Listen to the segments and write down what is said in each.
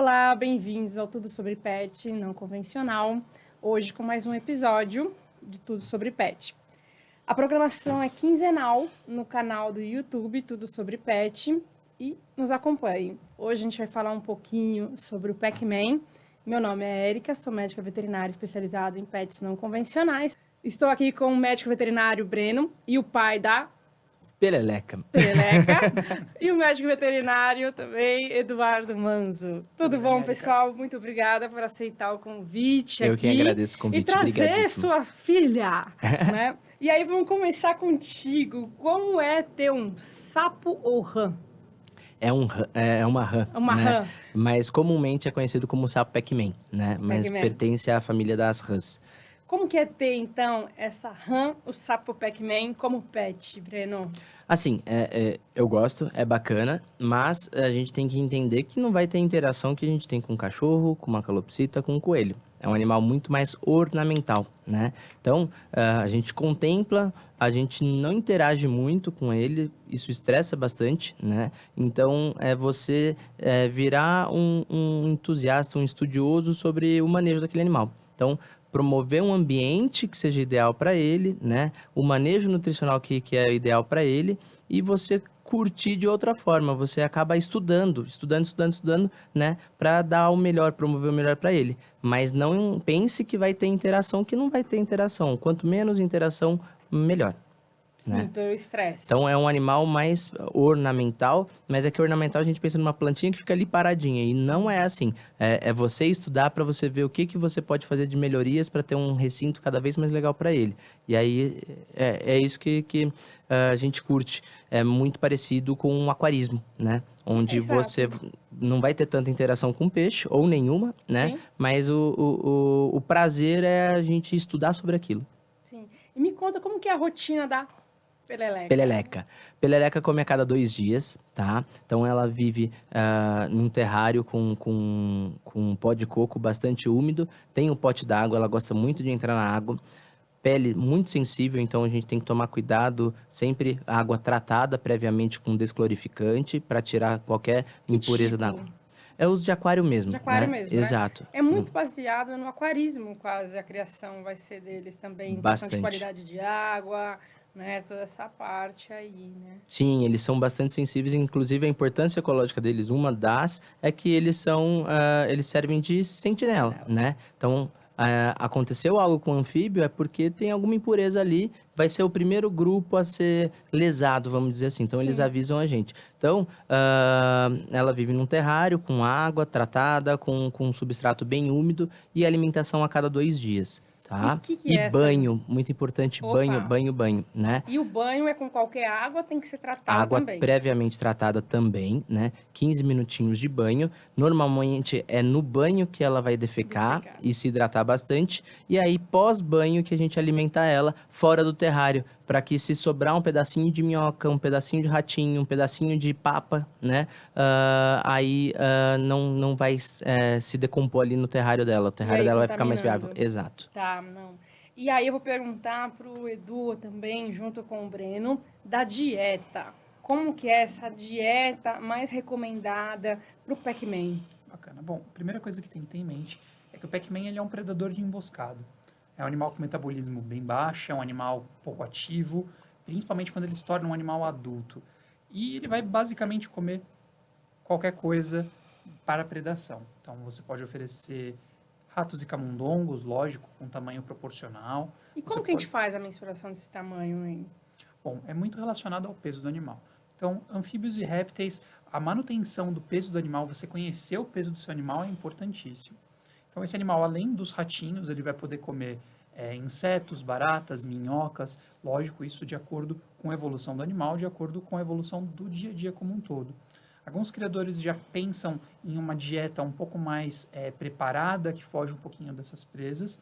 Olá, bem-vindos ao Tudo Sobre Pet Não Convencional. Hoje com mais um episódio de Tudo Sobre Pet. A programação é quinzenal no canal do YouTube Tudo Sobre Pet e nos acompanhe. Hoje a gente vai falar um pouquinho sobre o Pac-Man. Meu nome é Érica, sou médica veterinária especializada em pets não convencionais. Estou aqui com o médico veterinário Breno e o pai da Peleleca. e o médico veterinário também, Eduardo Manzo. Tudo bom, bem, Érica? pessoal? Muito obrigada por aceitar o convite Eu aqui. que agradeço o convite, E trazer brigadíssimo. sua filha, né? E aí vamos começar contigo. Como é ter um sapo ou rã? É uma rã, Uma né? rã. Mas comumente é conhecido como sapo Pac-Man, né? Mas Pac-Man. pertence à família das rãs. Como que é ter, então, essa rã, o sapo Pac-Man, como pet, Breno? Assim, eu gosto, é bacana, mas a gente tem que entender que não vai ter interação que a gente tem com um cachorro, com uma calopsita, com um coelho. É um animal muito mais ornamental, né? Então, a gente contempla, a gente não interage muito com ele, isso estressa bastante, né? Então, é você virar um entusiasta, um estudioso sobre o manejo daquele animal. Então, promover um ambiente que seja ideal para ele, né? O manejo nutricional que é ideal para ele e você curtir de outra forma. Você acaba estudando, né? Para dar o melhor, promover o melhor para ele. Mas não pense que vai ter interação, que não vai ter interação. Quanto menos interação, melhor. Sim, Né? pelo estresse. Então é um animal mais ornamental, mas é que ornamental a gente pensa numa plantinha que fica ali paradinha, e não é assim. É você estudar para você ver o que você pode fazer de melhorias para ter um recinto cada vez mais legal para ele. E aí é isso que a gente curte. É muito parecido com um aquarismo, né? Onde Exato. você não vai ter tanta interação com o peixe, ou nenhuma, né? Sim. Mas o prazer é a gente estudar sobre aquilo. Sim. E me conta como que é a rotina da Peleleca. Peleleca. Peleleca come a cada 2 dias, tá? Então ela vive num terrário com um pó de coco bastante úmido. Tem um pote d'água, ela gosta muito de entrar na água. Pele muito sensível, então a gente tem que tomar cuidado. Sempre água tratada previamente com desclorificante para tirar qualquer Que impureza da tipo? água. É uso de aquário mesmo, De aquário né? mesmo, né? Exato. É muito baseado no aquarismo, quase, a criação vai ser deles também, em questão de Bastante. qualidade de água, né? Toda essa parte aí, né? Sim, eles são bastante sensíveis, inclusive a importância ecológica deles, uma das, é que eles servem de sentinela, né? Então, aconteceu algo com o anfíbio, é porque tem alguma impureza ali, vai ser o primeiro grupo a ser lesado, vamos dizer assim. Então, eles Sim. avisam a gente. Então, ela vive num terrário com água tratada, com um substrato bem úmido e alimentação a cada 2 dias. Tá? E o que é essa? Banho, muito importante, Opa. banho, né? E o banho é com qualquer água, tem que ser tratado Água também. previamente tratada também, né? 15 minutinhos de banho. Normalmente é no banho que ela vai defecar e se hidratar bastante. E aí, pós-banho, que a gente alimenta ela fora do terrário. Para que se sobrar um pedacinho de minhoca, um pedacinho de ratinho, um pedacinho de papa, né? Não vai se decompor ali no terrário dela. O terrário aí, dela vai ficar mais contaminando. viável. Exato. Tá, não. E aí eu vou perguntar pro Edu também, junto com o Breno, da dieta. Como que é essa dieta mais recomendada pro Pac-Man? Bacana. Bom, a primeira coisa que tem que ter em mente é que o Pac-Man ele é um predador de emboscada. É um animal com metabolismo bem baixo, é um animal pouco ativo, principalmente quando ele se torna um animal adulto. E ele vai basicamente comer qualquer coisa para predação. Então, você pode oferecer ratos e camundongos, lógico, com tamanho proporcional. E Você como que a gente faz a mensuração desse tamanho, hein? Bom, é muito relacionado ao peso do animal. Então, anfíbios e répteis, a manutenção do peso do animal, você conhecer o peso do seu animal é importantíssimo. Então, esse animal, além dos ratinhos, ele vai poder comer insetos, baratas, minhocas, lógico, isso de acordo com a evolução do animal, de acordo com a evolução do dia a dia como um todo. Alguns criadores já pensam em uma dieta um pouco mais preparada, que foge um pouquinho dessas presas.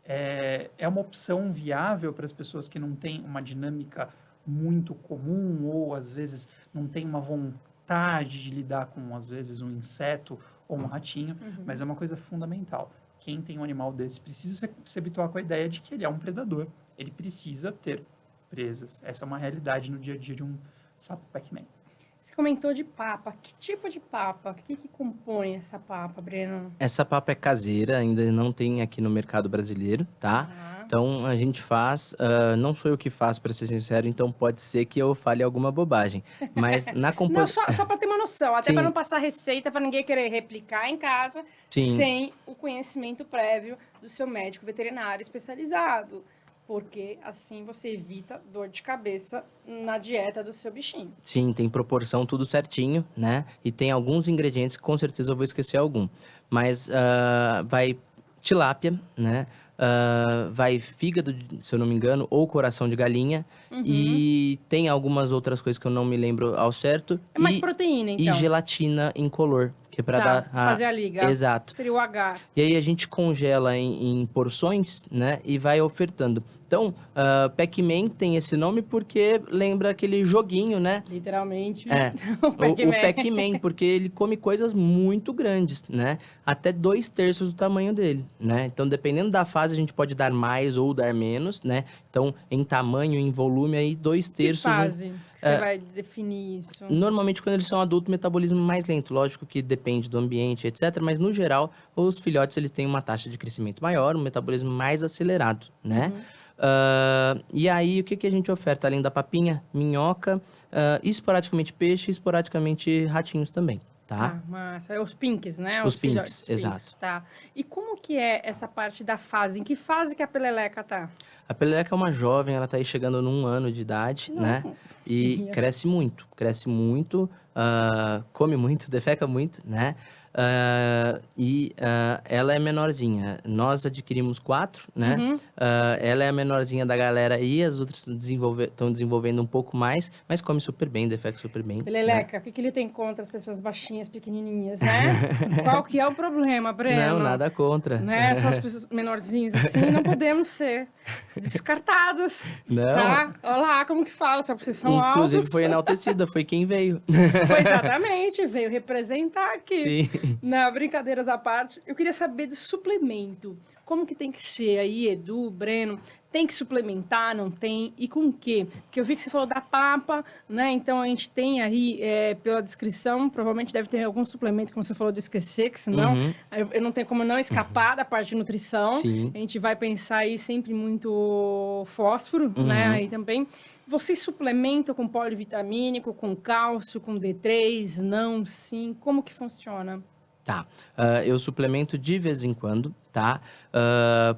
É uma opção viável para as pessoas que não têm uma dinâmica muito comum ou, às vezes, não têm uma vontade de lidar com, às vezes, um inseto ou um ratinho, mas é uma coisa fundamental. Quem tem um animal desse precisa se habituar com a ideia de que ele é um predador. Ele precisa ter presas. Essa é uma realidade no dia a dia de um sapo Pac-Man. Você comentou de papa. Que tipo de papa? O que compõe essa papa, Breno? Essa papa é caseira, ainda não tem aqui no mercado brasileiro, tá? Ah. Então a gente faz, não sou eu que faço, para ser sincero, então pode ser que eu fale alguma bobagem. Mas na Não, composição. só para ter uma noção, até para não Sim, passar receita, para ninguém querer replicar em casa sim, sem o conhecimento prévio do seu médico veterinário especializado. Porque assim você evita dor de cabeça na dieta do seu bichinho. sim, tem proporção tudo certinho, né? E tem alguns ingredientes que com certeza eu vou esquecer algum. Mas vai tilápia, né? Vai fígado, se eu não me engano, ou coração de galinha. Uhum. E tem algumas outras coisas que eu não me lembro ao certo. É mais proteína, E então. gelatina incolor, que é para Tá, dar fazer a liga. Exato. Seria o H. E aí a gente congela em porções, né? E vai ofertando. Então, Pac-Man tem esse nome porque lembra aquele joguinho, né? Literalmente, É, o o Pac-Man. Pac-Man, porque ele come coisas muito grandes, né? Até 2/3 do tamanho dele, né? Então, dependendo da fase, a gente pode dar mais ou dar menos, né? Então, em tamanho, em volume, aí dois Que terços. fase que você vai definir isso? Normalmente, quando eles são adultos, o metabolismo é mais lento. Lógico que depende do ambiente, etc. Mas, no geral, os filhotes eles têm uma taxa de crescimento maior, um metabolismo mais acelerado, né? Uhum. E aí, o que, que a gente oferta? Além da papinha, minhoca, esporadicamente peixe, esporadicamente ratinhos também, tá? Tá, massa. É os pinks, né? Os Os pinks, filhotes pinks, exato. tá. E como que é essa parte da fase? Em que fase que a Peleleca tá? A Peleca é uma jovem, ela tá aí chegando num ano de idade, né? Não. E cresce muito, come muito, defeca muito, né? Ela é menorzinha. Nós adquirimos 4, né? Uhum. Ela é a menorzinha da galera e as outras estão desenvolvendo um pouco mais, mas come super bem, defeca super bem, né? Peleleca, o que que ele tem contra as pessoas baixinhas, pequenininhas, né? Qual que é o problema, Não, Breno? nada contra. Né? Só as pessoas menorzinhas assim, não podemos ser descartados, Não, tá? Olha lá como que fala, só porque vocês são inclusive altos. foi enaltecida, foi quem veio. Foi exatamente, veio representar aqui. Sim. Não, brincadeiras à parte, eu queria saber do suplemento. Como que tem que ser aí, Edu, Breno? Tem que suplementar, não tem? E com o quê? Porque eu vi que você falou da papa, né? Então a gente tem aí, pela descrição, provavelmente deve ter algum suplemento, como você falou, de esquecer, que senão Uhum, eu não tenho como não escapar da parte de nutrição. sim. A gente vai pensar aí sempre muito fósforo, né? Uhum. Aí também. Vocês suplementam com polivitamínico, com cálcio, com D3? Não, sim? Como que funciona? Tá. Eu suplemento de vez em quando, tá?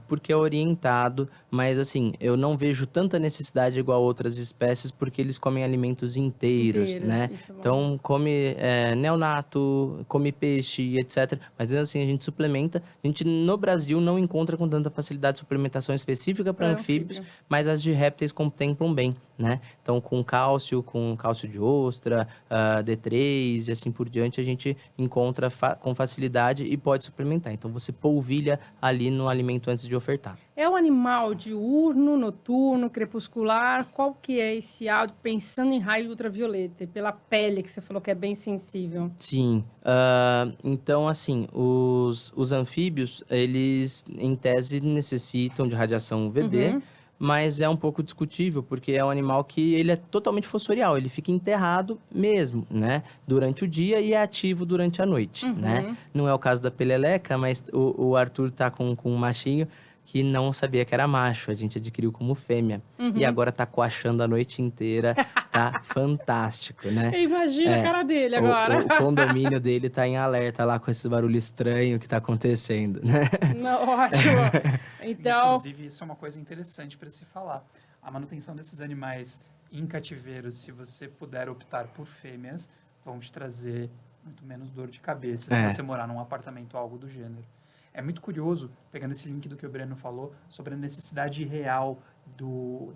Porque é orientado, mas assim, eu não vejo tanta necessidade igual outras espécies, porque eles comem alimentos inteiros, Inteiros, né? isso é bom. Então, come neonato, come peixe, e etc. Mas mesmo assim, a gente suplementa. A gente, no Brasil, não encontra com tanta facilidade suplementação específica para Para anfíbios, anfíbio. mas as de répteis contemplam bem, né? Então, com cálcio de ostra, D3 e assim por diante, a gente encontra com facilidade e pode suplementar. Então, você polvilha ali no alimento antes de ofertar. É um animal diurno, noturno, crepuscular? Qual que é esse áudio pensando em raio ultravioleta e pela pele que você falou que é bem sensível? Sim, então assim, os anfíbios, eles em tese necessitam de radiação UVB, Uhum, mas é um pouco discutível, porque é um animal que ele é totalmente fossorial, ele fica enterrado mesmo, né, durante o dia e é ativo durante a noite, né? uhum. Não é o caso da peleleca, mas o Arthur tá com um machinho que não sabia que era macho, a gente adquiriu como fêmea. E Uhum. agora tá coachando a noite inteira, tá fantástico, né? Imagina a É, cara dele o, agora. o condomínio dele tá em alerta lá com esse barulho estranho que tá acontecendo, né? Não, ótimo. Então, Inclusive, isso é uma coisa interessante para se falar. A manutenção desses animais em cativeiro, se você puder optar por fêmeas, vão te trazer muito menos dor de cabeça se É. você morar num apartamento ou algo do gênero. É muito curioso, pegando esse link do que o Breno falou, sobre a necessidade real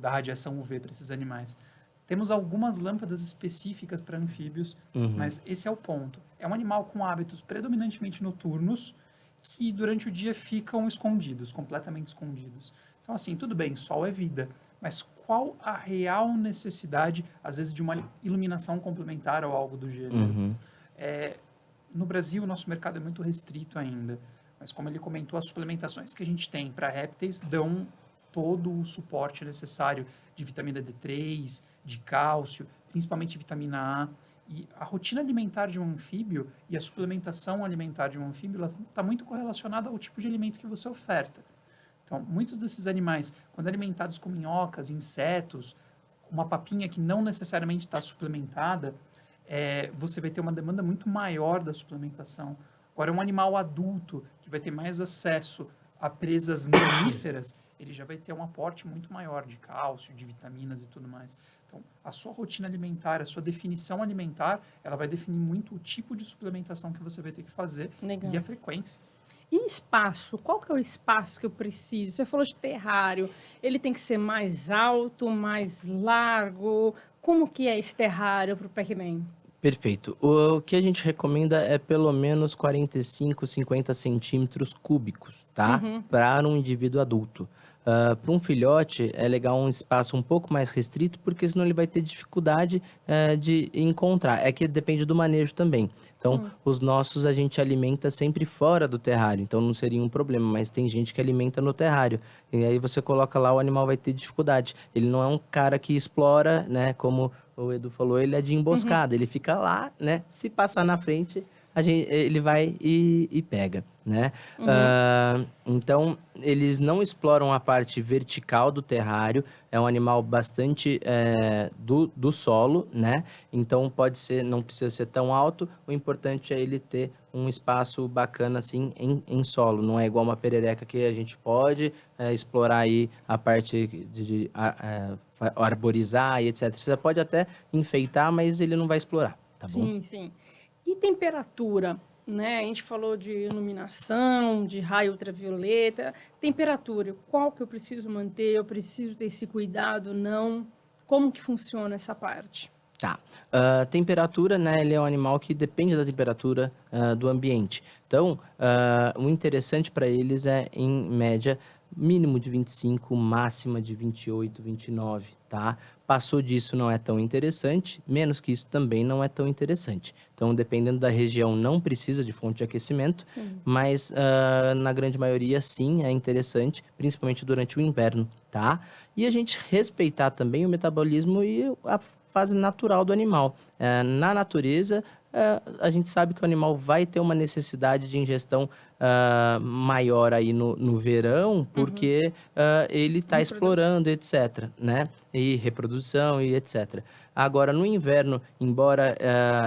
da radiação UV para esses animais. Temos algumas lâmpadas específicas para anfíbios, Uhum. mas esse é o ponto. É um animal com hábitos predominantemente noturnos que durante o dia ficam escondidos, completamente escondidos. Então, assim, tudo bem, sol é vida, mas qual a real necessidade, às vezes, de uma iluminação complementar ou algo do gênero? Uhum. No Brasil, o nosso mercado é muito restrito ainda, mas como ele comentou, as suplementações que a gente tem para répteis dão todo o suporte necessário de vitamina D3, de cálcio, principalmente vitamina A. E a rotina alimentar de um anfíbio e a suplementação alimentar de um anfíbio está muito correlacionada ao tipo de alimento que você oferta. Então, muitos desses animais, quando alimentados com minhocas, insetos, uma papinha que não necessariamente está suplementada, você vai ter uma demanda muito maior da suplementação. Agora, um animal adulto, que vai ter mais acesso a presas mamíferas, ele já vai ter um aporte muito maior de cálcio, de vitaminas e tudo mais. Então, a sua rotina alimentar, a sua definição alimentar, ela vai definir muito o tipo de suplementação que você vai ter que fazer Legal. e a frequência. E espaço? Qual que é o espaço que eu preciso? Você falou de terrário. Ele tem que ser mais alto, mais largo? Como que é esse terrário para o Pac-Man? Perfeito. O que a gente recomenda é pelo menos 45, 50 centímetros cúbicos, tá? Para um indivíduo adulto. Para um filhote, é legal um espaço um pouco mais restrito, porque senão ele vai ter dificuldade de encontrar. É que depende do manejo também. Então, os nossos a gente alimenta sempre fora do terrário, então não seria um problema, mas tem gente que alimenta no terrário. E aí você coloca lá, o animal vai ter dificuldade. Ele não é um cara que explora, né? Como o Edu falou, ele é de emboscada. Ele fica lá, né? Se passar na frente, ele vai e pega, né? Então, eles não exploram a parte vertical do terrário. É um animal bastante do solo, né? Então, não precisa ser tão alto. O importante é ele ter um espaço bacana, assim, em solo. Não é igual uma perereca que a gente pode explorar aí a parte de arborizar e etc. Você pode até enfeitar, mas ele não vai explorar, tá bom? Sim, sim. E temperatura, né? A gente falou de iluminação, de raio ultravioleta. Temperatura, qual que eu preciso manter? Eu preciso ter esse cuidado, não? Como que funciona essa parte? Tá. Temperatura, né? Ele é um animal que depende da temperatura do ambiente. Então, o interessante para eles é, em média, mínimo de 25, máxima de 28, 29, tá? Passou disso não é tão interessante, menos que isso também não é tão interessante. Então, dependendo da região, não precisa de fonte de aquecimento, mas na grande maioria, sim, é interessante, principalmente durante o inverno, tá? E a gente respeitar também o metabolismo e a fase natural do animal. Na natureza, a gente sabe que o animal vai ter uma necessidade de ingestão maior aí no verão, porque ele está explorando, etc., né? E reprodução e etc. Agora, no inverno, embora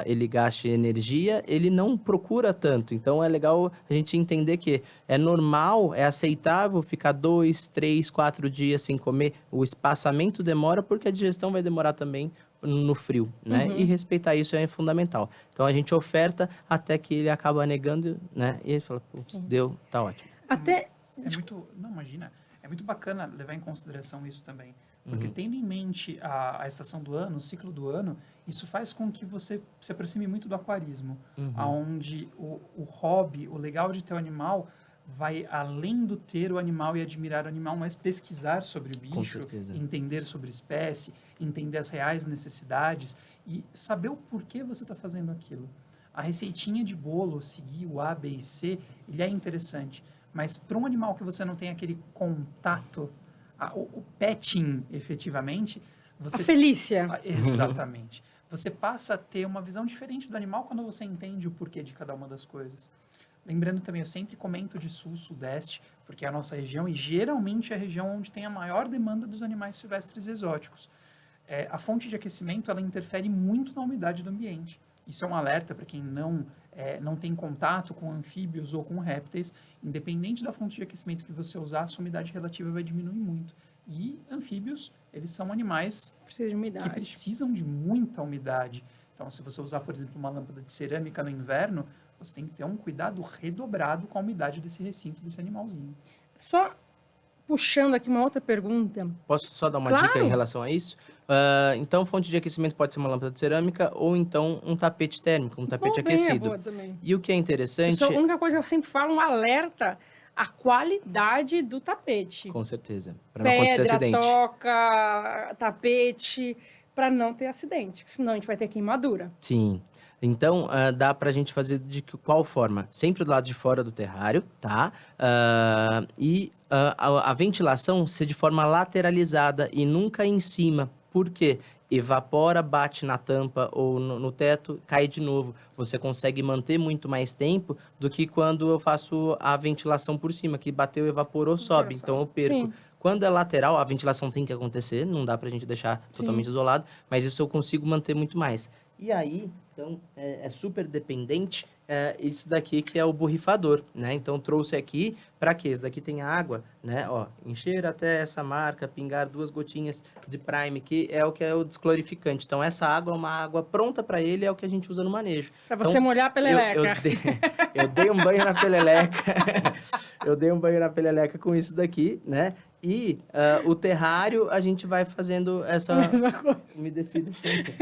ele gaste energia, ele não procura tanto. Então, é legal a gente entender que é normal, é aceitável ficar 2, 3, 4 dias sem comer. O espaçamento demora porque a digestão vai demorar também no frio, né? E respeitar isso é fundamental. Então, a gente oferta até que ele acaba negando, né? E ele fala, putz, deu, tá ótimo. Até... Não, imagina. É muito bacana levar em consideração isso também. Porque tendo em mente a estação do ano, o ciclo do ano, isso faz com que você se aproxime muito do aquarismo. Onde o hobby, o legal de ter o animal, vai além do ter o animal e admirar o animal, mas pesquisar sobre o bicho, entender sobre a espécie, entender as reais necessidades e saber o porquê você está fazendo aquilo. A receitinha de bolo, seguir o A, B e C, ele é interessante. Mas para um animal que você não tem aquele contato, o petting, efetivamente... A Felícia. Exatamente. Você passa a ter uma visão diferente do animal quando você entende o porquê de cada uma das coisas. Lembrando também, eu sempre comento de sul, sudeste, porque é a nossa região e geralmente é a região onde tem a maior demanda dos animais silvestres exóticos. A fonte de aquecimento, ela interfere muito na umidade do ambiente. Isso é um alerta para quem não tem contato com anfíbios ou com répteis. Independente da fonte de aquecimento que você usar, a sua umidade relativa vai diminuir muito. E anfíbios, eles são animais que precisam de muita umidade. Então, se você usar, por exemplo, uma lâmpada de cerâmica no inverno, você tem que ter um cuidado redobrado com a umidade desse recinto, desse animalzinho. Só puxando aqui uma outra pergunta. Posso só dar uma dica em relação a isso? Então, fonte de aquecimento pode ser uma lâmpada de cerâmica ou então um tapete térmico, um tapete aquecido. Boa também. E o que é interessante... Isso é a única coisa que eu sempre falo, um alerta à qualidade do tapete. Com certeza, para não acontecer acidente. Toca, tapete, para não ter acidente, senão a gente vai ter queimadura. Sim. Então, dá pra gente fazer de qual forma? Sempre do lado de fora do terrário, tá? A ventilação ser de forma lateralizada e nunca em cima. Por quê? evapora, bate na tampa ou no teto, cai de novo. Você consegue manter muito mais tempo do que quando eu faço a ventilação por cima, que bateu, evaporou, sobe. Então eu perco. Sim. Quando é lateral, a ventilação tem que acontecer, não dá pra gente deixar totalmente isolado, mas isso eu consigo manter muito mais. E aí, então, é super dependente isso daqui que é o borrifador, né? Então, trouxe aqui, para quê? Esse daqui tem água, né? Ó, encher até essa marca, pingar 2 gotinhas de Prime, que é o desclorificante. Então, essa água é uma água pronta para ele, é o que a gente usa no manejo. Para você molhar a peleleca. Eu dei um banho na peleleca. Eu dei um banho na peleleca com isso daqui, né? E o terrário, a gente vai fazendo essa... A mesma coisa. Umedecida sempre.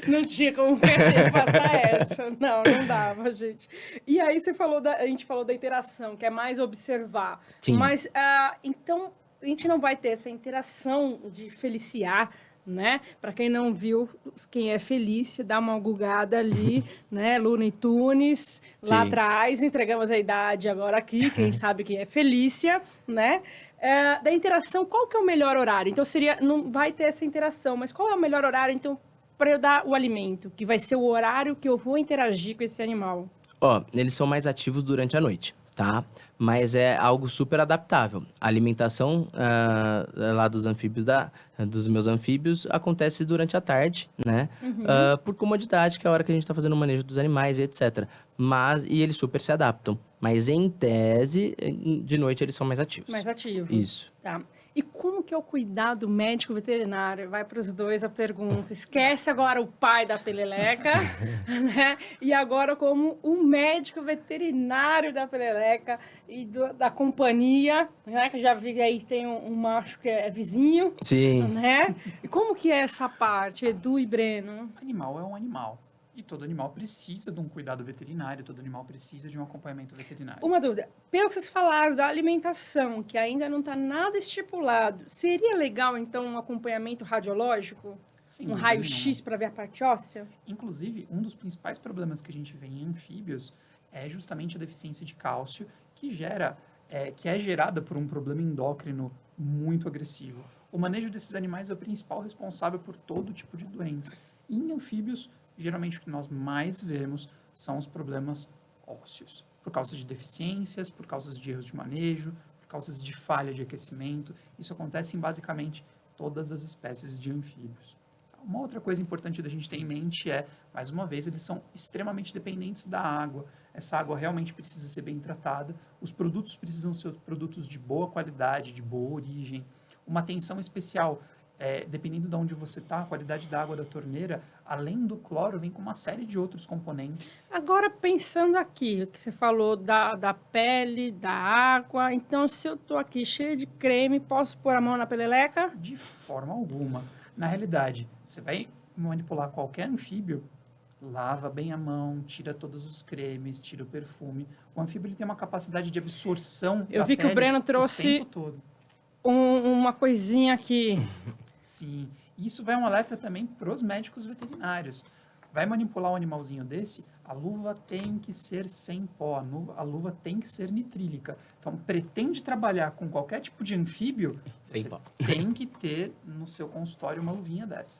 Não tinha como passar essa. Não dava, gente. E aí a gente falou da interação, que é mais observar. Sim. Mas, então, a gente não vai ter essa interação de feliciar, né? Para quem não viu, quem é Felícia, dá uma gugada ali, né? Looney Tunes, lá Sim. atrás, entregamos a idade agora aqui, quem sabe quem é Felícia, né? Da interação, qual que é o melhor horário? Então, não vai ter essa interação, mas qual é o melhor horário, então, para eu dar o alimento, que vai ser o horário que eu vou interagir com esse animal? Ó, eles são mais ativos durante a noite, tá? Mas é algo super adaptável. A alimentação lá dos anfíbios, dos meus anfíbios, acontece durante a tarde, né? Por comodidade, que é a hora que a gente tá fazendo o manejo dos animais e etc. E eles super se adaptam. Mas, em tese, de noite eles são mais ativos. Mais ativos. Isso. Tá. E como que é o cuidado médico veterinário? Vai para os dois a pergunta. Esquece agora o pai da peleleca, né? E agora como o médico veterinário da peleleca e da companhia, né? Que já vi aí tem um macho que é vizinho. Sim. Né? E como que é essa parte, Edu e Breno? Animal é um animal. E todo animal precisa de um cuidado veterinário, todo animal precisa de um acompanhamento veterinário. Uma dúvida. Pelo que vocês falaram da alimentação, que ainda não está nada estipulado, seria legal, então, um acompanhamento radiológico? Sem Um dúvida raio-x nenhuma. para ver a parte óssea? Inclusive, um dos principais problemas que a gente vê em anfíbios é justamente a deficiência de cálcio, que é gerada por um problema endócrino muito agressivo. O manejo desses animais é o principal responsável por todo tipo de doença. E em anfíbios, geralmente o que nós mais vemos são os problemas ósseos, por causa de deficiências, por causa de erros de manejo, por causa de falha de aquecimento. Isso acontece em basicamente todas as espécies de anfíbios. Uma outra coisa importante da gente ter em mente é, mais uma vez, eles são extremamente dependentes da água. Essa água realmente precisa ser bem tratada. Os produtos precisam ser produtos de boa qualidade, de boa origem. Uma atenção especial, dependendo de onde você está, a qualidade da água da torneira, além do cloro, vem com uma série de outros componentes. Agora, pensando aqui, o que você falou da pele, da água, então, se eu estou aqui cheio de creme, posso pôr a mão na peleleca? De forma alguma. Na realidade, você vai manipular qualquer anfíbio, lava bem a mão, tira todos os cremes, tira o perfume. O anfíbio ele tem uma capacidade de absorção Eu da vi que o pele Breno trouxe o tempo todo. uma coisinha aqui. Sim, isso vai um alerta também para os médicos veterinários. Vai manipular um animalzinho desse, a luva tem que ser sem pó, a luva tem que ser nitrílica. Então, pretende trabalhar com qualquer tipo de anfíbio, Sem você pó. tem que ter no seu consultório uma luvinha dessa.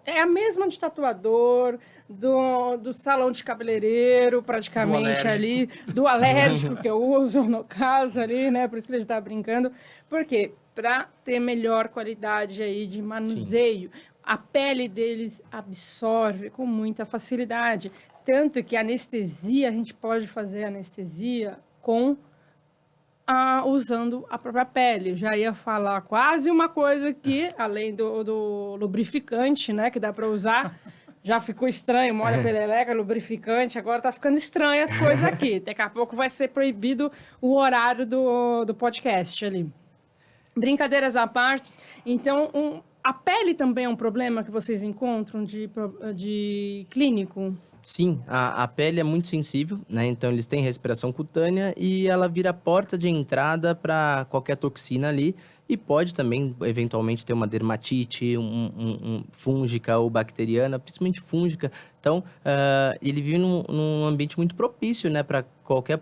É a mesma de tatuador, do salão de cabeleireiro, praticamente ali, do alérgico que eu uso, no caso ali, né? Por isso que a gente tá brincando. Por quê? Para ter melhor qualidade aí de manuseio. A pele deles absorve com muita facilidade. Tanto que a anestesia, a gente pode fazer anestesia usando a própria pele. Eu já ia falar quase uma coisa que, além do lubrificante, né, que dá para usar, já ficou estranho, molha a peleleca, lubrificante, agora tá ficando estranho as coisas aqui. Daqui a pouco vai ser proibido o horário do podcast ali. Brincadeiras à parte, então, a pele também é um problema que vocês encontram de clínico? Sim, a pele é muito sensível, né? Então eles têm respiração cutânea e ela vira a porta de entrada para qualquer toxina ali. e pode também, eventualmente, ter uma dermatite, fúngica ou bacteriana, principalmente fúngica. Então, ele vive num ambiente muito propício, né, para qualquer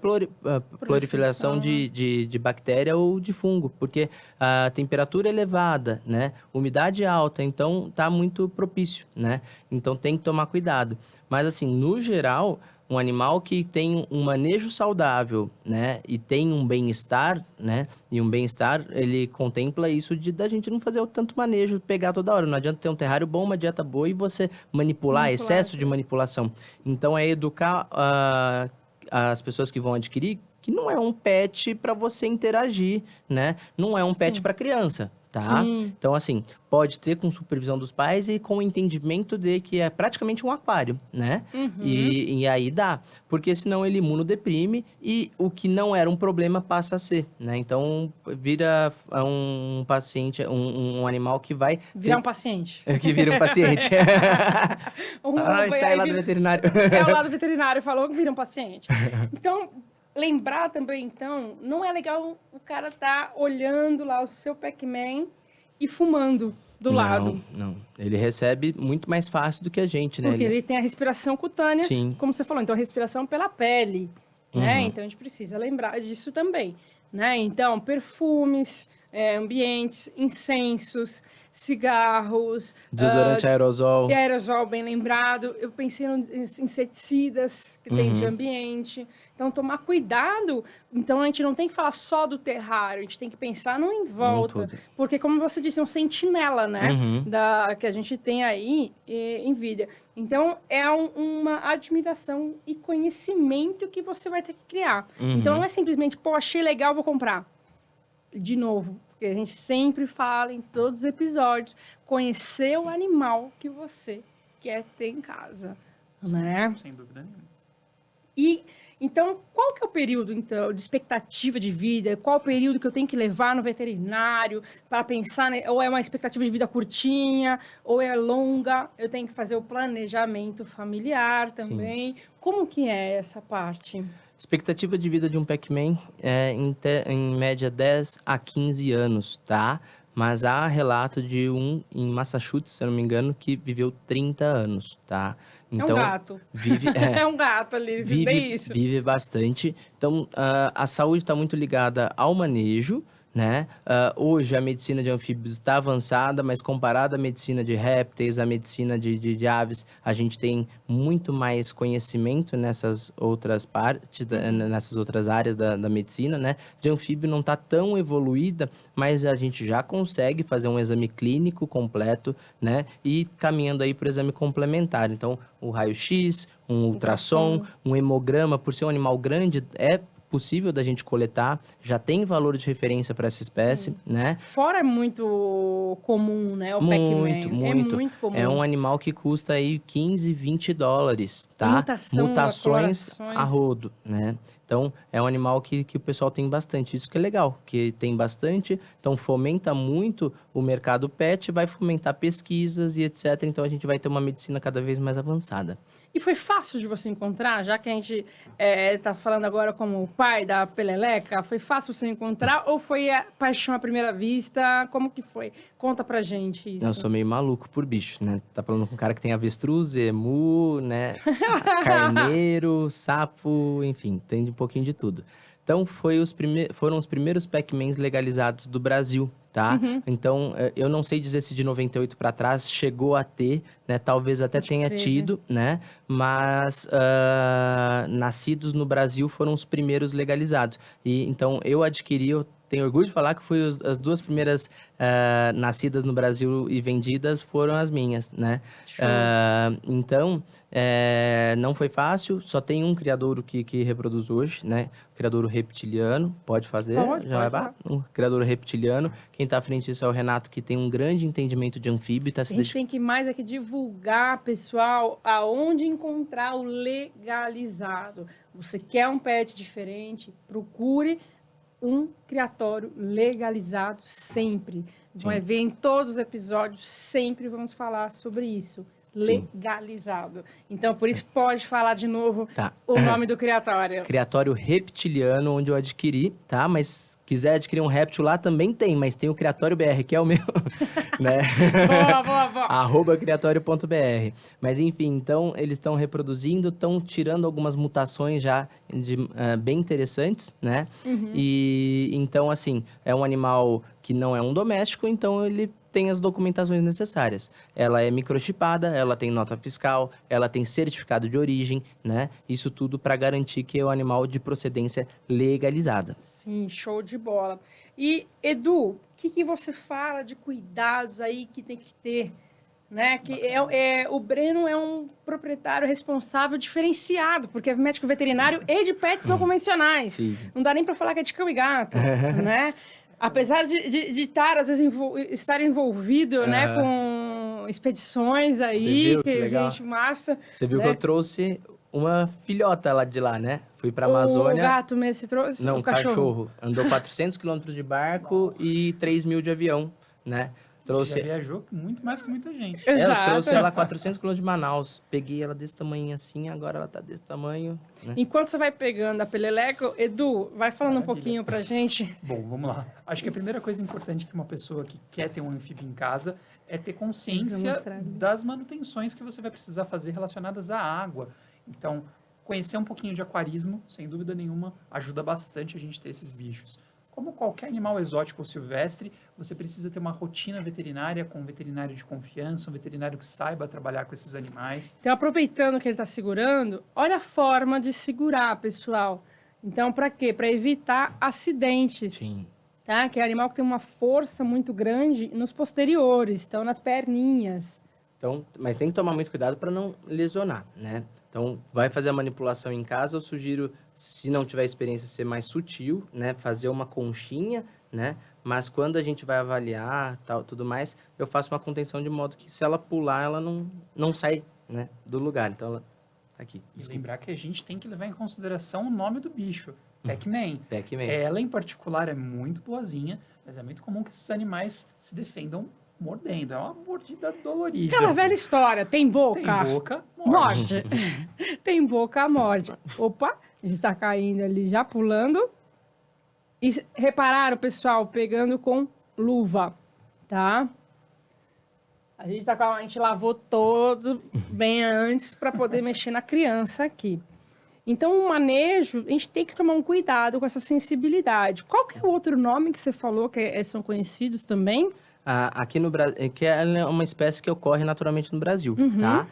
proliferação de bactéria ou de fungo, porque a temperatura é elevada, né, umidade alta, então tá muito propício, né? Então tem que tomar cuidado. Mas assim, no geral, um animal que tem um manejo saudável, né, e tem um bem-estar, né, e um bem-estar, ele contempla isso da gente não fazer o tanto manejo, pegar toda hora. Não adianta ter um terrário bom, uma dieta boa e você manipular, excesso de manipulação. Então, é educar as pessoas que vão adquirir que não é um pet para você interagir, né? Não é um pet para criança, tá? Sim. Então, assim, pode ter com supervisão dos pais e com o entendimento de que é praticamente um aquário, né? E aí dá, porque senão ele imunodeprime e o que não era um problema passa a ser, né? Então, vira um paciente, um animal que vai... Virar um paciente. Que vira um paciente. Ai, sai lá do veterinário. É, o lado veterinário falou que vira um paciente. Então, lembrar também, então, não é legal o cara tá olhando lá o seu Pac-Man e fumando do lado. Não. Ele recebe muito mais fácil do que a gente, né? Porque ele tem a respiração cutânea, Sim. como você falou. Então, a respiração pela pele, né? Então, a gente precisa lembrar disso também, né? Então, perfumes, ambientes, incensos, cigarros... Desodorante aerosol. E aerosol, bem lembrado. Eu pensei nos inseticidas que tem de ambiente. Então, tomar cuidado. Então, a gente não tem que falar só do terrário. A gente tem que pensar no em volta. Porque, como você disse, é um sentinela, né? Que a gente tem aí em vida. Então, é uma admiração e conhecimento que você vai ter que criar. Então, não é simplesmente, pô, achei legal, vou comprar. De novo, porque a gente sempre fala em todos os episódios, conhecer o animal que você quer ter em casa, né? Sem dúvida nenhuma. E, então, qual que é o período, então, de expectativa de vida? Qual o período que eu tenho que levar no veterinário para pensar, né? Ou é uma expectativa de vida curtinha, ou é longa? Eu tenho que fazer o planejamento familiar também. Sim. Como que é essa parte? Expectativa de vida de um Pac-Man é em média 10 a 15 anos, tá? Mas há relato de em Massachusetts, se eu não me engano, que viveu 30 anos, tá? Então, é um gato. Vive, é um gato ali, isso. Vive bastante. Então, a saúde está muito ligada ao manejo, né? Hoje a medicina de anfíbios está avançada, mas comparada à medicina de répteis, à medicina de aves, a gente tem muito mais conhecimento nessas outras partes, nessas outras áreas da medicina, né? De anfíbio não está tão evoluída, mas a gente já consegue fazer um exame clínico completo, né? E caminhando aí para o exame complementar. Então, o raio-x, um ultrassom, um hemograma, por ser um animal grande, é possível da gente coletar, já tem valor de referência para essa espécie, né? Fora é muito comum, né? O Pac-Man. Muito. É muito comum. É um animal que custa aí 15, 20 dólares, tá? Mutações a rodo, né? Então, é um animal que o pessoal tem bastante. Isso que é legal, que tem bastante. Então, fomenta muito o mercado pet, vai fomentar pesquisas e etc. Então, a gente vai ter uma medicina cada vez mais avançada. E foi fácil de você encontrar, já que a gente está falando agora como o pai da Peleleca, foi fácil você encontrar ou foi a paixão à primeira vista? Como que foi? Conta pra gente isso. Eu sou meio maluco por bicho, né? Tá falando com um cara que tem avestruz, emu, né? Carneiro, sapo, enfim, tem um pouquinho de tudo. Então, foram os primeiros Pac-Mans legalizados do Brasil, tá? Então, eu não sei dizer se de 98 para trás chegou a ter, né? Talvez até tenha tido, né? Mas nascidos no Brasil foram os primeiros legalizados. E então, eu tenho orgulho de falar que as duas primeiras nascidas no Brasil e vendidas foram as minhas, né? Então, não foi fácil, só tem um criadouro que reproduz hoje, né? O criadouro reptiliano, pode fazer? Um criadouro reptiliano. Quem está à frente disso é o Renato, que tem um grande entendimento de anfíbio. A gente tem que mais aqui divulgar, pessoal, aonde encontrar o legalizado. Você quer um pet diferente? Procure um criatório legalizado sempre. Vai ver em todos os episódios, sempre vamos falar sobre isso. Legalizado. Então, por isso, pode falar de novo o nome do criatório. Criatório reptiliano, onde eu adquiri, tá? Mas quiser adquirir um réptil lá, também tem, mas tem o Criatório BR, que é o meu, né? Boa. @criatório.br. Mas enfim, então eles estão reproduzindo, estão tirando algumas mutações já bem interessantes, né? E então, assim, é um animal que não é um doméstico, então ele tem as documentações necessárias. Ela é microchipada, ela tem nota fiscal, ela tem certificado de origem, né? Isso tudo para garantir que é um animal de procedência legalizada. Sim, show de bola. E, Edu, o que você fala de cuidados aí que tem que ter? Né? Que o Breno é um proprietário responsável diferenciado, porque é médico veterinário e de pets não convencionais. Sim. Não dá nem para falar que é de cão e gato, né? Apesar de estar, às vezes, estar envolvido, né, com expedições aí, viu? Que legal. gente, massa. Você viu né? que eu trouxe uma filhota lá de lá, né? Fui pra O Amazônia. gato mesmo, você trouxe? Não, o cachorro. Andou 400 quilômetros de barco e 3.000 de avião, né? Já viajou muito mais que muita gente. Eu Exato. trouxe ela 400 quilômetros de Manaus. Peguei ela desse tamanho assim, agora ela tá desse tamanho, né? Enquanto você vai pegando a peleleca, Edu, vai falando Maravilha. um pouquinho pra gente. Bom, vamos lá. Acho que a primeira coisa importante que uma pessoa que quer ter um anfíbio em casa é ter consciência mostrar ali. das manutenções que você vai precisar fazer relacionadas à água. Então, conhecer um pouquinho de aquarismo, sem dúvida nenhuma, ajuda bastante a gente ter esses bichos. Como qualquer animal exótico ou silvestre, você precisa ter uma rotina veterinária com um veterinário de confiança, um veterinário que saiba trabalhar com esses animais. Então, aproveitando que ele está segurando, olha a forma de segurar, pessoal. Então, para quê? Para evitar acidentes. Sim. Tá? Que é um animal que tem uma força muito grande nos posteriores, então nas perninhas. Então, mas tem que tomar muito cuidado para não lesionar, né? Então, vai fazer a manipulação em casa, eu sugiro, se não tiver experiência, ser mais sutil, né? Fazer uma conchinha, né? Mas quando a gente vai avaliar, tal, tudo mais, eu faço uma contenção de modo que se ela pular, ela não sai, né, do lugar. Então, ela tá aqui. E lembrar que a gente tem que levar em consideração o nome do bicho, Pac-Man. Pac-Man. Ela, em particular, é muito boazinha, mas é muito comum que esses animais se defendam mordendo. É uma mordida dolorida. Aquela velha história, tem boca, Tem boca, morde. morde. Tem boca, morde. Opa, a gente está caindo ali, já pulando. E repararam, pessoal, pegando com luva, tá? A gente lavou todo bem antes para poder mexer na criança aqui. Então, o manejo, a gente tem que tomar um cuidado com essa sensibilidade. Qual que é o outro nome que você falou que são conhecidos também? Aqui no Brasil, que é uma espécie que ocorre naturalmente no Brasil, tá?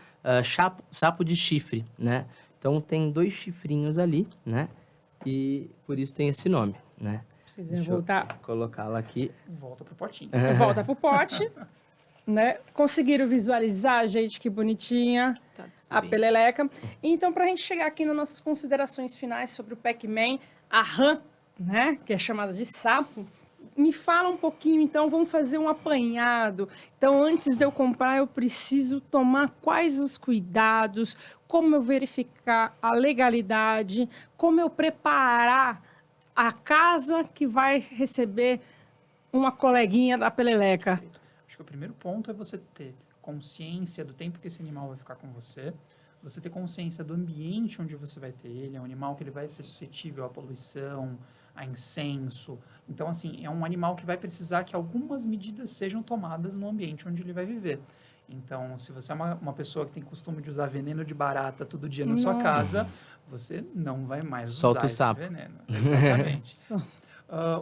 Sapo de chifre, né? Então, tem 2 chifrinhos ali, né? E por isso tem esse nome, né? Precisa Deixa eu voltar. colocá-la aqui. Volta pro potinho. Volta pro pote, né? Conseguiram visualizar, gente, que bonitinha a peleleca. Então, para a gente chegar aqui nas nossas considerações finais sobre o Pac-Man, a rã, né? Que é chamada de sapo. Me fala um pouquinho, então, vamos fazer um apanhado. Então, antes de eu comprar, eu preciso tomar quais os cuidados, como eu verificar a legalidade, como eu preparar a casa que vai receber uma coleguinha da peleleca. Acho que o primeiro ponto é você ter consciência do tempo que esse animal vai ficar com você, você ter consciência do ambiente onde você vai ter ele, é um animal que ele vai ser suscetível à poluição, a incenso. Então, assim, é um animal que vai precisar que algumas medidas sejam tomadas no ambiente onde ele vai viver. Então, se você é uma pessoa que tem costume de usar veneno de barata todo dia na sua casa, você não vai mais Solta usar o sapo. esse veneno. Exatamente.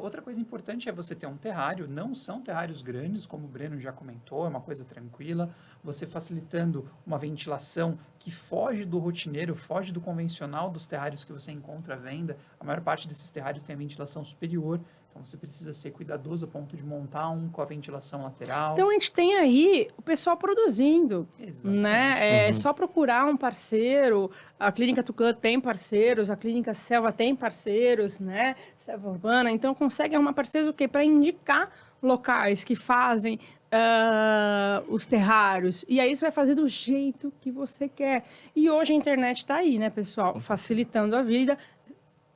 Outra coisa importante é você ter um terrário. Não são terrários grandes, como o Breno já comentou, é uma coisa tranquila. Você facilitando uma ventilação que foge do rotineiro, foge do convencional dos terrários que você encontra à venda. A maior parte desses terrários tem a ventilação superior, então você precisa ser cuidadoso a ponto de montar um com a ventilação lateral. Então, a gente tem aí o pessoal produzindo, Exatamente. né? É só procurar um parceiro. A Clínica Tucã tem parceiros, a Clínica Selva tem parceiros, né? Selva Urbana. Então, consegue arrumar parceiros o quê? Para indicar locais que fazem os terrários. E aí, você vai fazer do jeito que você quer. E hoje a internet está aí, né, pessoal? Facilitando a vida,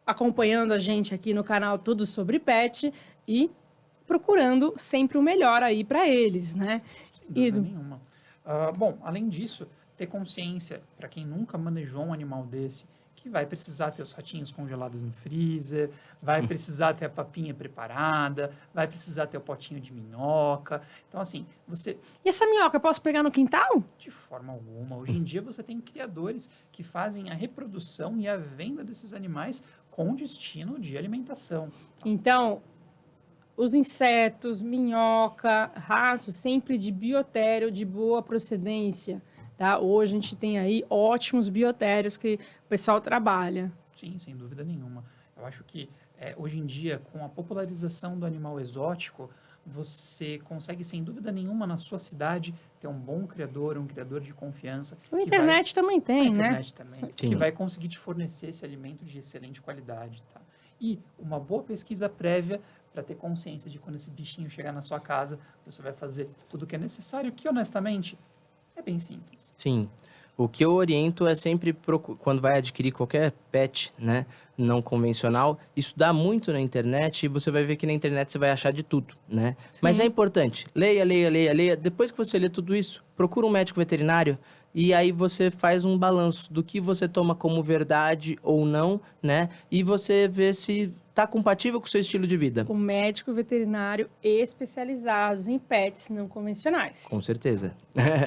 acompanhando a gente aqui no canal Tudo Sobre Pet e procurando sempre o melhor aí para eles, né? Sem dúvida nenhuma. Bom, além disso, ter consciência, para quem nunca manejou um animal desse, que que vai precisar ter os ratinhos congelados no freezer, vai precisar ter a papinha preparada, vai precisar ter o potinho de minhoca. Então, assim, você, E essa minhoca, eu posso pegar no quintal? de forma alguma, hoje em dia você tem criadores que fazem a reprodução e a venda desses animais com destino de alimentação. Então, os insetos, minhoca, ratos, sempre de biotério de boa procedência, tá? Hoje a gente tem aí ótimos biotérios que o pessoal trabalha. Sim, sem dúvida nenhuma. Eu acho que hoje em dia, com a popularização do animal exótico, você consegue, sem dúvida nenhuma, na sua cidade, ter um bom criador, um criador de confiança. A internet também A tem, né? internet também, Sim. que vai conseguir te fornecer esse alimento de excelente qualidade, tá? E uma boa pesquisa prévia para ter consciência de quando esse bichinho chegar na sua casa, você vai fazer tudo o que é necessário, que honestamente é bem simples. Sim. O que eu oriento é sempre, quando vai adquirir qualquer pet, né, não convencional, estudar muito na internet e você vai ver que na internet você vai achar de tudo, né? Mas Sim. é importante, leia, leia, leia, leia. Depois que você lê tudo isso, procura um médico veterinário e aí você faz um balanço do que você toma como verdade ou não, né? E você vê se tá compatível com o seu estilo de vida. O médico veterinário especializados em pets não convencionais. Com certeza.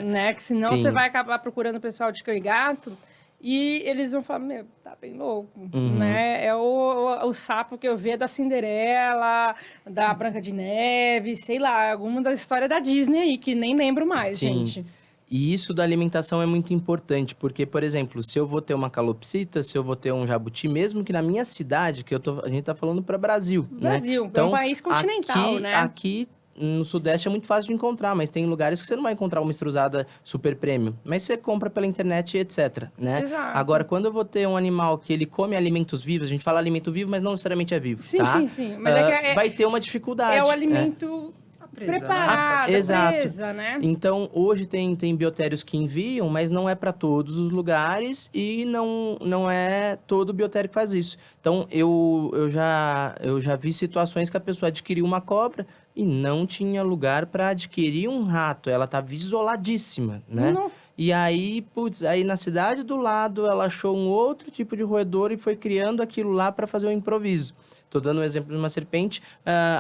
Né? Que senão Sim. você vai acabar procurando o pessoal de cão e gato e eles vão falar, meu, tá bem louco, Uhum. né? É o sapo que eu vi é da Cinderela, da Branca de Neve, sei lá, alguma da história da Disney aí, que nem lembro mais, Sim. gente. E isso da alimentação é muito importante, porque, por exemplo, se eu vou ter uma calopsita, se eu vou ter um jabuti, mesmo que na minha cidade, a gente tá falando para Brasil, né? Brasil, é Então, um país continental, aqui, né? Aqui no Sudeste é muito fácil de encontrar, mas tem lugares que você não vai encontrar uma estruzada super premium, mas você compra pela internet, etc, né? Exato. Agora, quando eu vou ter um animal que ele come alimentos vivos, a gente fala alimento vivo, mas não necessariamente é vivo, Sim, tá? sim, sim. Mas é Vai ter uma dificuldade. é o alimento A presa, preparado, né? Exato. presa, né? Então, hoje tem biotérios que enviam, mas não é para todos os lugares e não é todo biotério que faz isso. Então, eu já vi situações que a pessoa adquiriu uma cobra e não tinha lugar para adquirir um rato. Ela estava isoladíssima, né? Não. E aí, putz, aí na cidade do lado ela achou um outro tipo de roedor e foi criando aquilo lá para fazer um improviso. Estou dando um exemplo de uma serpente,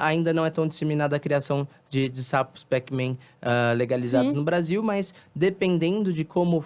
ainda não é tão disseminada a criação de sapos Pac-Man legalizados Sim. no Brasil, mas dependendo de como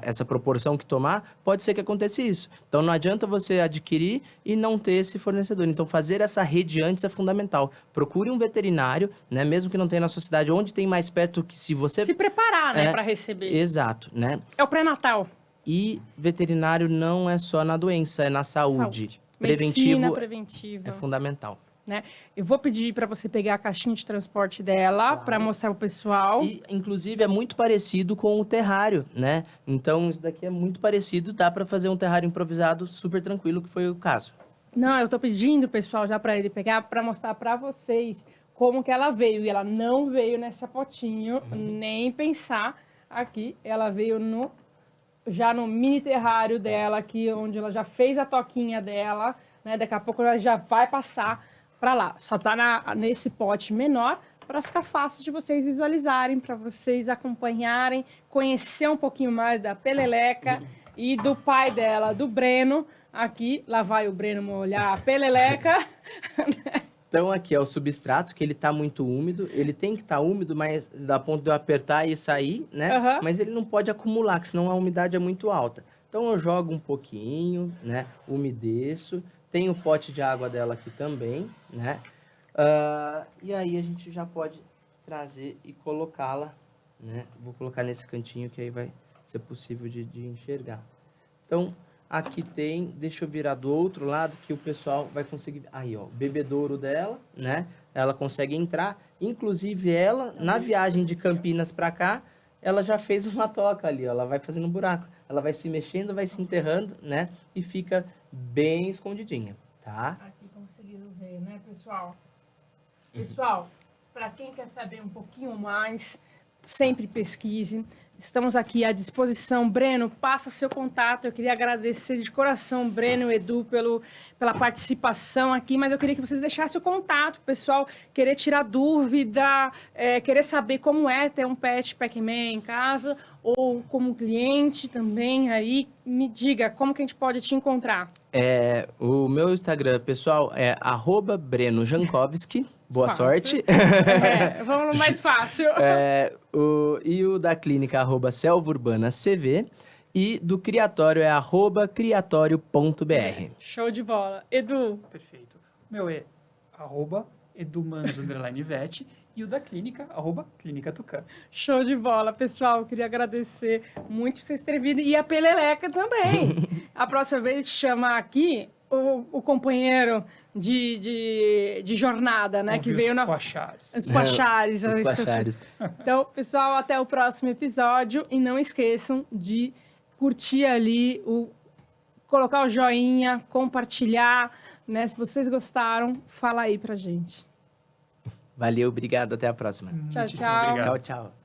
essa proporção que tomar, pode ser que aconteça isso. Então não adianta você adquirir e não ter esse fornecedor. Então fazer essa rede antes é fundamental. Procure um veterinário, né, mesmo que não tenha na sua cidade, onde tem mais perto, que se você... Se preparar, né, É, para receber. Exato, né? É o pré-natal. E veterinário não é só na doença, é na saúde. Medicina Preventivo preventiva. é fundamental. Né? Eu vou pedir para você pegar a caixinha de transporte dela Claro. para mostrar pro pessoal. E, inclusive, é muito parecido com o terrário, né? Então, isso daqui é muito parecido. Dá para fazer um terrário improvisado super tranquilo, que foi o caso. Não, eu tô pedindo, pessoal, já para ele pegar, para mostrar para vocês como que ela veio. E ela não veio nessa potinho, nem pensar aqui. Ela veio já no mini terrário dela aqui, onde ela já fez a toquinha dela, né? Daqui a pouco ela já vai passar para lá. Só tá nesse pote menor para ficar fácil de vocês visualizarem, para vocês acompanharem, conhecer um pouquinho mais da Peleleca e do pai dela, do Breno. Aqui, lá vai o Breno molhar a Peleleca. Então, aqui é o substrato, que ele tá muito úmido. Ele tem que estar úmido, mas dá ponto de eu apertar e sair, né? Aham. Mas ele não pode acumular, que senão a umidade é muito alta. Então, eu jogo um pouquinho, né? Umedeço. Tem o pote de água dela aqui também, né? E aí, a gente já pode trazer e colocá-la, né? Vou colocar nesse cantinho, que aí vai ser possível de enxergar. Então, aqui tem, deixa eu virar do outro lado que o pessoal vai conseguir. Aí, ó, o bebedouro dela, né? Ela consegue entrar. Inclusive, ela, na viagem de Campinas para cá, ela já fez uma toca ali, ó. Ela vai fazendo um buraco. Ela vai se mexendo, vai se enterrando, né? E fica bem escondidinha, tá? Aqui conseguiram ver, né, pessoal? Pessoal, para quem quer saber um pouquinho mais, sempre pesquise. Estamos aqui à disposição. Breno, passa seu contato. Eu queria agradecer de coração, Breno e Edu, pela participação aqui, mas eu queria que vocês deixassem o contato, pessoal, querer tirar dúvida, querer saber como é ter um pet Pac-Man em casa, ou como cliente também, aí me diga, como que a gente pode te encontrar? O meu Instagram, pessoal, é @BrenoJankowski. Boa Fácil. sorte. Vamos no mais fácil. E o da clínica, @selvaurbanacv. E do criatório é @criatório.br. Show de bola. Edu. Perfeito. O meu é @edumans_vet e o da clínica, @clínica Tucano. Show de bola, pessoal. Eu queria agradecer muito por vocês terem vindo. E a Peleleca também. A próxima vez a gente chama aqui o companheiro de jornada, né? Que veio na... Squashares. Os Squashares. Os Squashares. Então, pessoal, até o próximo episódio. E não esqueçam de curtir ali, colocar o joinha, compartilhar, né? Se vocês gostaram, fala aí pra gente. Valeu, obrigado, até a próxima. Tchau, Muitíssimo tchau. obrigado. Tchau, tchau.